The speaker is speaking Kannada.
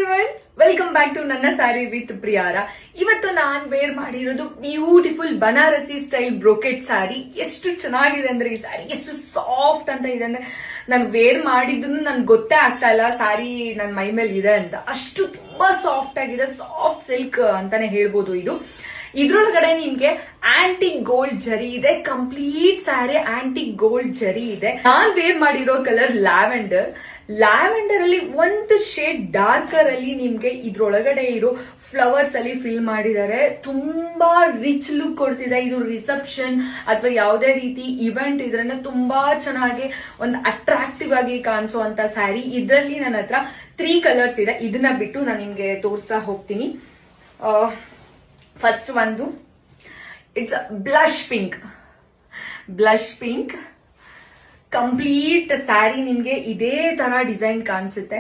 ಎವ್ರಿವನ್, ವೆಲ್ಕಮ್ ಬ್ಯಾಕ್ ಟು ನನ್ನ ಸ್ಯಾರಿ ವಿತ್ ಪ್ರಿಯಾರ. ಇವತ್ತು ನಾನ್ ವೇರ್ ಮಾಡಿರೋದು beautiful Banarasi style brocade sari. ಎಷ್ಟು ಚೆನ್ನಾಗಿದೆ ಅಂದ್ರೆ ಈ ಸ್ಯಾರಿ ಎಷ್ಟು ಸಾಫ್ಟ್ ಅಂತ ಇದೆ ಅಂದ್ರೆ ನಾನು ವೇರ್ ಮಾಡಿದ್ರು ನನ್ಗೆ ಗೊತ್ತೇ ಆಗ್ತಾ ಇಲ್ಲ ಸ್ಯಾರಿ ನನ್ನ ಮೈ ಮೇಲೆ ಇದೆ ಅಂತ. ಅಷ್ಟು ತುಂಬಾ ಸಾಫ್ಟ್ ಆಗಿದೆ, ಸಾಫ್ಟ್ ಸಿಲ್ಕ್ ಅಂತಾನೆ ಹೇಳ್ಬೋದು. ಇದ್ರೊಳಗಡೆ ನಿಮ್ಗೆ ಆಂಟಿಕ್ ಗೋಲ್ಡ್ ಜರಿ ಇದೆ. ಕಂಪ್ಲೀಟ್ ಸ್ಯಾರಿ ಆಂಟಿಕ್ ಗೋಲ್ಡ್ ಜರಿ ಇದೆ. ನಾನ್ ವೇರ್ ಮಾಡಿರೋ ಕಲರ್ ಲ್ಯಾವೆಂಡರ್. ಲ್ಯಾವೆಂಡರ್ ಅಲ್ಲಿ ಒಂದು ಶೇಡ್ ಡಾರ್ಕರ್ ಅಲ್ಲಿ ನಿಮ್ಗೆ ಇದ್ರೊಳಗಡೆ ಇರೋ ಫ್ಲವರ್ಸ್ ಅಲ್ಲಿ ಫಿಲ್ ಮಾಡಿದ್ದಾರೆ. ತುಂಬಾ ರಿಚ್ ಲುಕ್ ಕೊಡ್ತಿದೆ. ಇದು ರಿಸೆಪ್ಷನ್ ಅಥವಾ ಯಾವುದೇ ರೀತಿ ಇವೆಂಟ್ ಇದ್ರನ್ನ ತುಂಬಾ ಚೆನ್ನಾಗಿ ಒಂದು ಅಟ್ರಾಕ್ಟಿವ್ ಆಗಿ ಕಾಣಿಸುವಂತ ಸ್ಯಾರಿ. ಇದರಲ್ಲಿ ನನ್ನ ಹತ್ರ 3 ಕಲರ್ಸ್ ಇದೆ. ಇದನ್ನ ಬಿಟ್ಟು ನಾನು ನಿಮ್ಗೆ ತೋರಿಸ್ತಾ ಹೋಗ್ತೀನಿ. ಫಸ್ಟ್ ಒಂದು it's blush pink. Complete sari ನಿಮ್ಗೆ ಇದೇ ತರ ಡಿಸೈನ್ ಕಾಣಿಸುತ್ತೆ.